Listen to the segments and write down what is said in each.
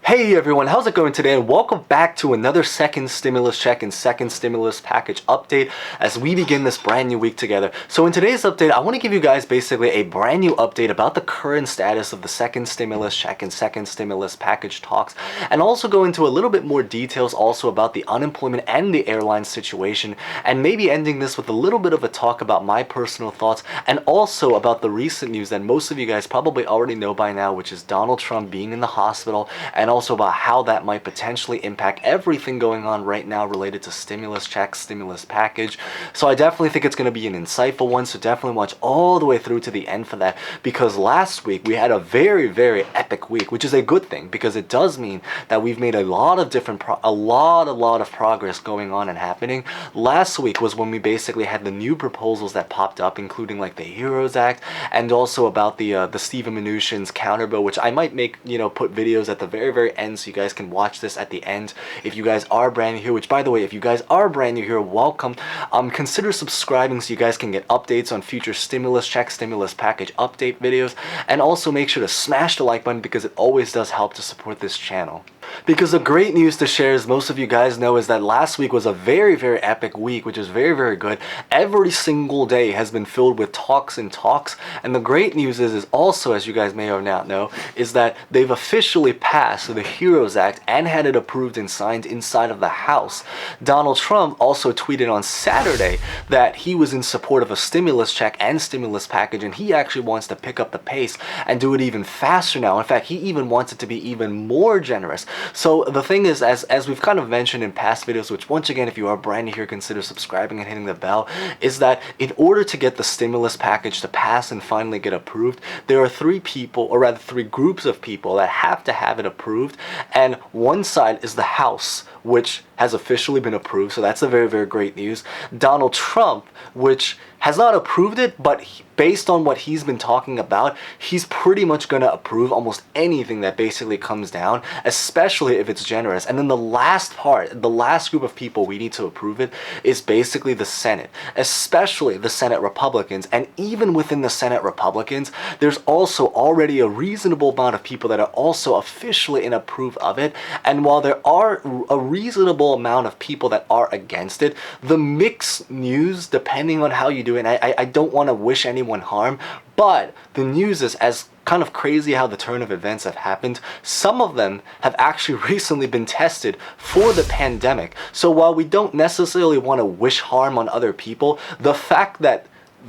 Hey everyone, how's it going today? And welcome back to another second stimulus check and second stimulus package update as we begin this brand new week together. So in today's update, I want to give you guys basically a brand new update about the current status of the second stimulus check and second stimulus package talks, and also go into a little bit more details also about the unemployment and the airline situation, and maybe ending this with a little bit of a talk about my personal thoughts and also about the recent news that most of you guys probably already know by now, which is Donald Trump being in the hospital, and also about how that might potentially impact everything going on right now related to stimulus check, stimulus package. So I definitely think it's going to be an insightful one, so definitely watch all the way through to the end for that, because last week we had a very, very epic week, which is a good thing because it does mean that we've made a lot of different, a lot of progress going on and happening. Last week was when we basically had the new proposals that popped up, including like the HEROES Act and also about the Stephen Mnuchin's counter bill, which I might make, put videos at the very end so you guys can watch this at the end if you guys are brand new here, which by the way, if you guys are brand new here, welcome. Consider subscribing so you guys can get updates on future stimulus check, stimulus package update videos, and also make sure to smash the like button because it always does help to support this channel. Because the great news to share, as most of you guys know, is that last week was a very epic week, which is very good. Every single day has been filled with talks and talks, and the great news is also, as you guys may or not know, is that they've officially passed the HEROES Act and had it approved and signed inside of the House. Donald Trump also tweeted on Saturday that he was in support of a stimulus check and stimulus package, and he actually wants to pick up the pace and do it even faster now. In fact, he even wants it to be even more generous. So the thing is, as we've kind of mentioned in past videos, which once again, if you are brand new here, consider subscribing and hitting the bell, is that in order to get the stimulus package to pass and finally get approved, there are three groups of people that have to have it approved. And one side is the House, which has officially been approved, so that's a very great news. Donald Trump, which has not approved it, but based on what he's been talking about, he's pretty much going to approve almost anything that basically comes down, especially if it's generous. And then the last part, the last group of people we need to approve it is basically the Senate, especially the Senate Republicans. And even within the Senate Republicans, there's also already a reasonable amount of people that are also officially in approve of it. And while there are a reasonable amount of people that are against it, the mixed news, depending on how you do it, and I don't want to wish anyone harm, but the news is, as kind of crazy how the turn of events have happened, some of them have actually recently been tested for the pandemic. So while we don't necessarily want to wish harm on other people, the fact that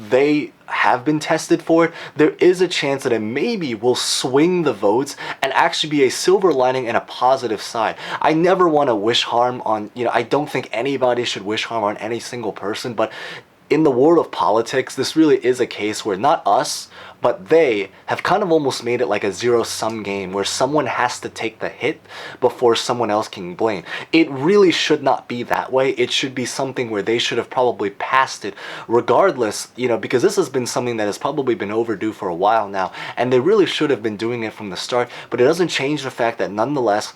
they have been tested for it, there is a chance that it maybe will swing the votes and actually be a silver lining and a positive side. I never want to wish harm on, I don't think anybody should wish harm on any single person, but in the world of politics, this really is a case where not us, but they have kind of almost made it like a zero-sum game where someone has to take the hit before someone else can blame. It really should not be that way. It should be something where they should have probably passed it regardless, because this has been something that has probably been overdue for a while now, and they really should have been doing it from the start. But it doesn't change the fact that nonetheless,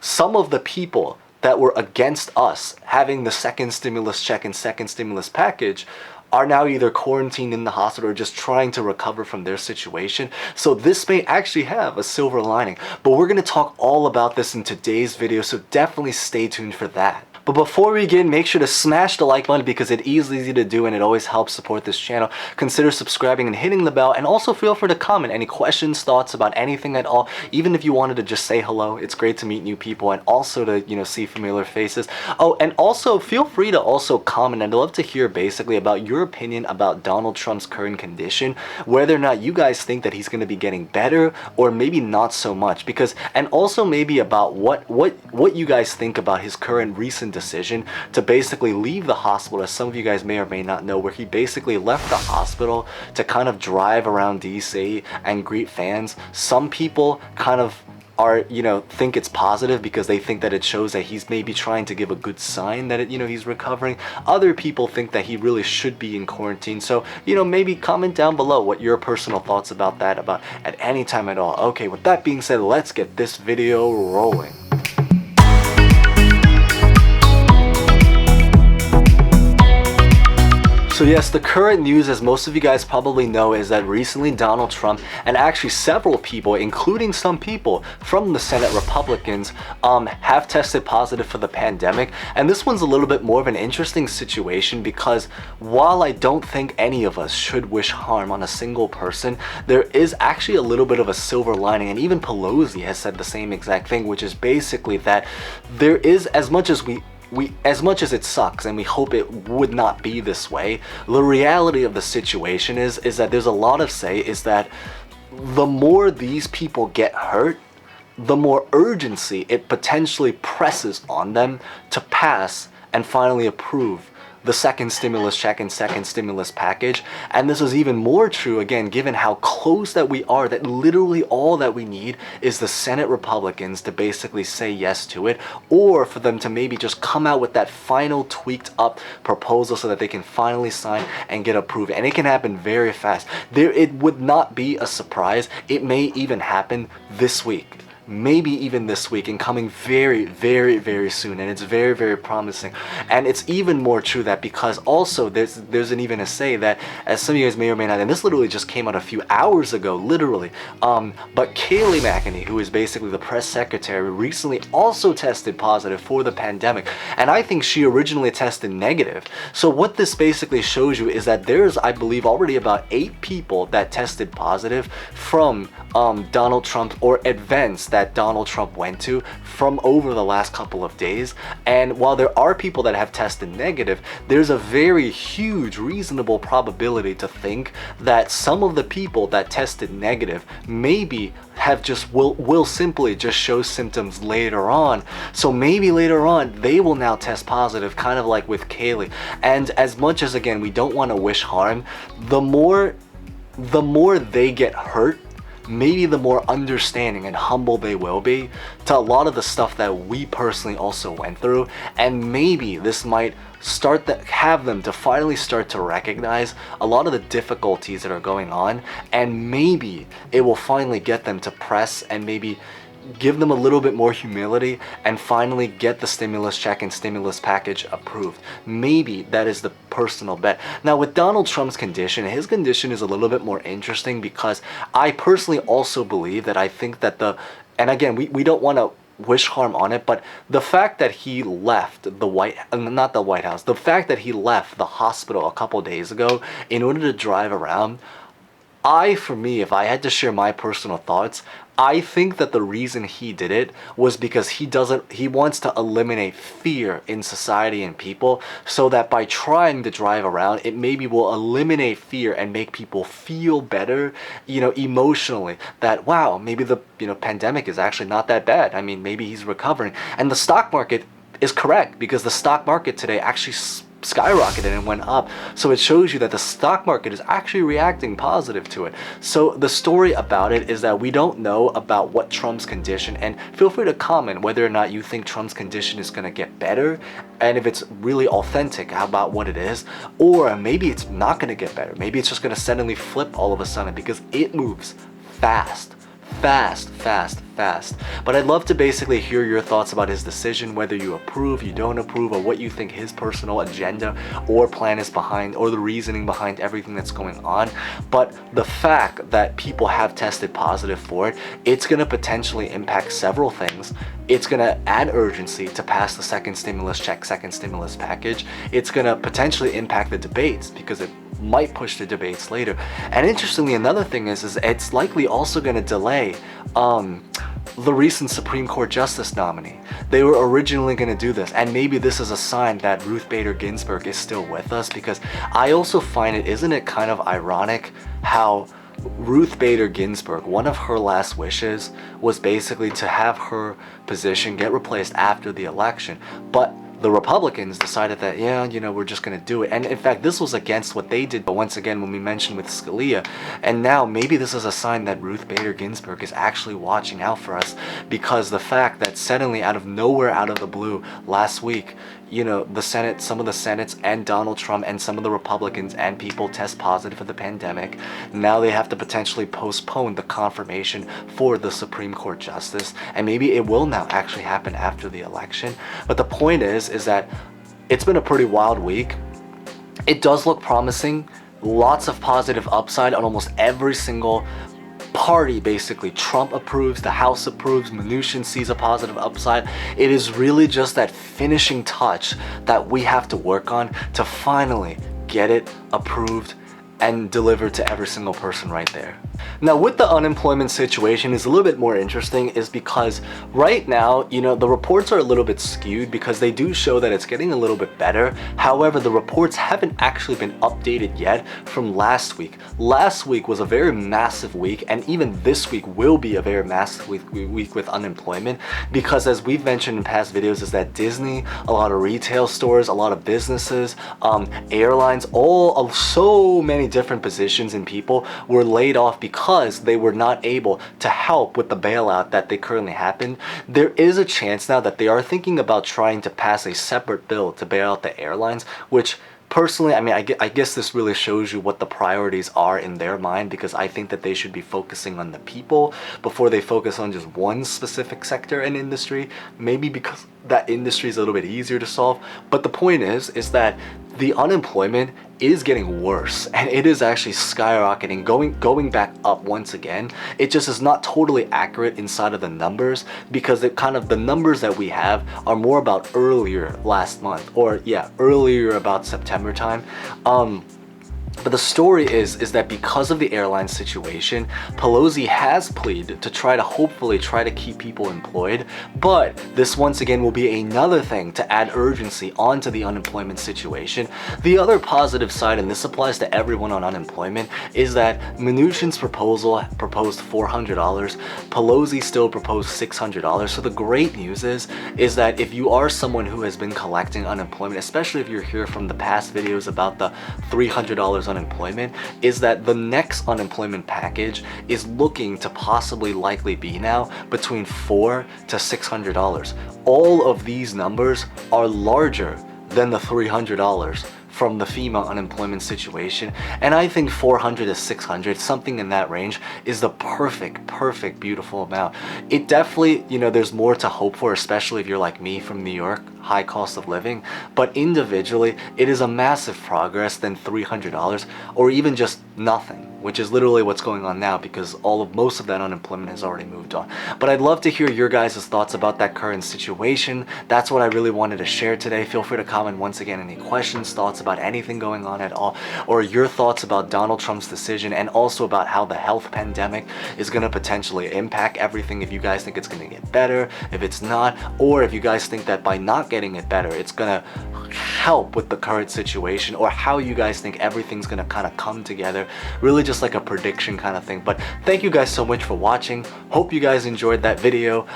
some of the people that were against us having the second stimulus check and second stimulus package are now either quarantined in the hospital or just trying to recover from their situation. So this may actually have a silver lining. But we're going to talk all about this in today's video, so definitely stay tuned for that. But before we begin, make sure to smash the like button because it is easy to do and it always helps support this channel. Consider subscribing and hitting the bell, and also feel free to comment any questions, thoughts about anything at all. Even if you wanted to just say hello, it's great to meet new people and also to, see familiar faces. Oh, and also feel free to also comment. I'd love to hear basically about your opinion about Donald Trump's current condition, whether or not you guys think that he's going to be getting better or maybe not so much, and also maybe about what you guys think about his current recent decision to basically leave the hospital, as some of you guys may or may not know, where he basically left the hospital to kind of drive around DC and greet fans. Some people kind of are, think it's positive because they think that it shows that he's maybe trying to give a good sign that he's recovering. Other people think that he really should be in quarantine. So, maybe comment down below what your personal thoughts about that at any time at all. Okay, with that being said, let's get this video rolling. So yes, the current news, as most of you guys probably know, is that recently Donald Trump and actually several people, including some people from the Senate Republicans, have tested positive for the pandemic. And this one's a little bit more of an interesting situation because while I don't think any of us should wish harm on a single person, there is actually a little bit of a silver lining. And even Pelosi has said the same exact thing, which is basically that there is, as much as as much as it sucks and we hope it would not be this way, the reality of the situation is that there's a lot of say is that the more these people get hurt, the more urgency it potentially presses on them to pass and finally approve the second stimulus check and second stimulus package. And this is even more true, again, given how close that we are, that literally all that we need is the Senate Republicans to basically say yes to it, or for them to maybe just come out with that final tweaked up proposal so that they can finally sign and get approved. And it can happen very fast. It would not be a surprise. It may even happen this week. Maybe even this week, and coming very, very, very soon. And it's very, very promising. And it's even more true that because also there's even a say that, as some of you guys may or may not, and this literally just came out a few hours ago, literally, but Kayleigh McEnany, who is basically the press secretary, recently also tested positive for the pandemic. And I think she originally tested negative. So what this basically shows you is that there's, I believe, already about 8 people that tested positive from Donald Trump, or events that Donald Trump went to from over the last couple of days. And while there are people that have tested negative, there's a very huge reasonable probability to think that some of the people that tested negative maybe have just will simply just show symptoms later on. So maybe later on they will now test positive, kind of like with Kayleigh. And as much as, again, we don't want to wish harm, the more they get hurt, maybe the more understanding and humble they will be to a lot of the stuff that we personally also went through. And maybe this might have them to finally start to recognize a lot of the difficulties that are going on, and maybe it will finally get them to press and maybe give them a little bit more humility and finally get the stimulus check and stimulus package approved. Maybe that is the personal bet. Now with Donald Trump's condition, his condition is a little bit more interesting because I personally also believe that, I think that and again, we don't want to wish harm on it, but the fact that he left the fact that he left the hospital a couple days ago in order to drive around, for me, if I had to share my personal thoughts, I think that the reason he did it was because he wants to eliminate fear in society and people, so that by trying to drive around, it maybe will eliminate fear and make people feel better, emotionally, that wow, maybe the pandemic is actually not that bad. I mean, maybe he's recovering. And the stock market is correct, because the stock market today actually skyrocketed and went up. So it shows you that the stock market is actually reacting positive to it. So the story about it is that we don't know about what Trump's condition, and feel free to comment whether or not you think Trump's condition is going to get better, and if it's really authentic about what it is, or maybe it's not going to get better. Maybe it's just going to suddenly flip all of a sudden, because it moves fast. But I'd love to basically hear your thoughts about his decision, whether you approve, you don't approve, or what you think his personal agenda or plan is behind, or the reasoning behind everything that's going on. But the fact that people have tested positive for it, it's going to potentially impact several things. It's going to add urgency to pass the second stimulus check, second stimulus package. It's going to potentially impact the debates, because it might push the debates later. And interestingly, another thing is it's likely also going to delay the recent Supreme Court Justice nominee. They were originally going to do this, and maybe this is a sign that Ruth Bader Ginsburg is still with us, because I also find isn't it kind of ironic how Ruth Bader Ginsburg, one of her last wishes was basically to have her position get replaced after the election, but the Republicans decided that, we're just going to do it. And in fact, this was against what they did, but once again, when we mentioned with Scalia. And now maybe this is a sign that Ruth Bader Ginsburg is actually watching out for us, because the fact that suddenly, out of nowhere, out of the blue, last week, the Senate, some of the Senates and Donald Trump and some of the Republicans and people test positive for the pandemic. Now they have to potentially postpone the confirmation for the Supreme Court Justice, and maybe it will now actually happen after the election. But the point is that it's been a pretty wild week. it does look promising. Lots of positive upside on almost every single party. Basically, Trump approves, the House approves, Mnuchin sees a positive upside. It is really just that finishing touch that we have to work on to finally get it approved and delivered to every single person right there. Now, with the unemployment situation is a little bit more interesting is because right now, you know, the reports are a little bit skewed because they do show that it's getting a little bit better. However, the reports haven't actually been updated yet from last week. Last week was a very massive week, and even this week will be a very massive week with unemployment because, as we've mentioned in past videos, is that Disney, a lot of retail stores, a lot of businesses, airlines, all of so many different positions and people were laid off because they were not able to help with the bailout that they currently happened. There is a chance now that they are thinking about trying to pass a separate bill to bail out the airlines, which personally, I mean, I guess this really shows you what the priorities are in their mind, because I think that they should be focusing on the people before they focus on just one specific sector and industry. Maybe because that industry is a little bit easier to solve. But the point is that the unemployment is getting worse, and it is actually skyrocketing, going back up once again. It just is not totally accurate inside of the numbers, because the numbers that we have are more about earlier last month, or yeah, earlier about September time. But the story is that because of the airline situation, Pelosi has pleaded to hopefully try to keep people employed. But this once again will be another thing to add urgency onto the unemployment situation. The other positive side, and this applies to everyone on unemployment, is that Mnuchin's proposal proposed $400. Pelosi still proposed $600. So the great news is that if you are someone who has been collecting unemployment, especially if you're here from the past videos about the $300 unemployment, is that the next unemployment package is looking to possibly likely be now between $400 to $600. All of these numbers are larger than the $300 from the FEMA unemployment situation, and I think 400 to 600, something in that range, is the perfect beautiful amount. It definitely, you know, there's more to hope for, especially if you're like me from New York, high cost of living, but individually it is a massive progress than $300 or even just nothing, which is literally what's going on now, because most of that unemployment has already moved on. But I'd love to hear your guys' thoughts about that current situation. That's what I really wanted to share today. Feel free to comment once again any questions, thoughts about anything going on at all, or your thoughts about Donald Trump's decision, and also about how the health pandemic is going to potentially impact everything. If you guys think it's going to get better, if it's not, or if you guys think that by not getting it better, it's going to help with the current situation, or how you guys think everything's going to kind of come together. Really just like a prediction kind of thing. But thank you guys so much for watching. Hope you guys enjoyed that video.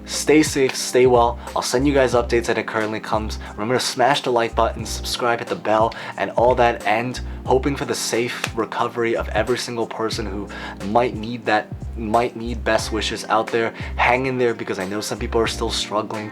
Stay safe, stay well. I'll send you guys updates as it currently comes. Remember to smash the like button, subscribe, hit the bell, and all that, and hoping for the safe recovery of every single person who might need best wishes out there. Hang in there, because I know some people are still struggling.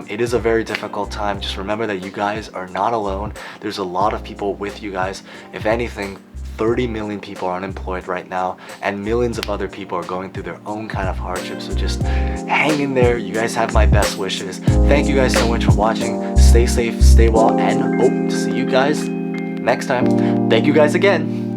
It is a very difficult time. Just remember that you guys are not alone. There's a lot of people with you guys. If anything, 30 million people are unemployed right now, and millions of other people are going through their own kind of hardships. So just hang in there. You guys have my best wishes. Thank you guys so much for watching. Stay safe, stay well, and hope to see you guys next time. Thank you guys again.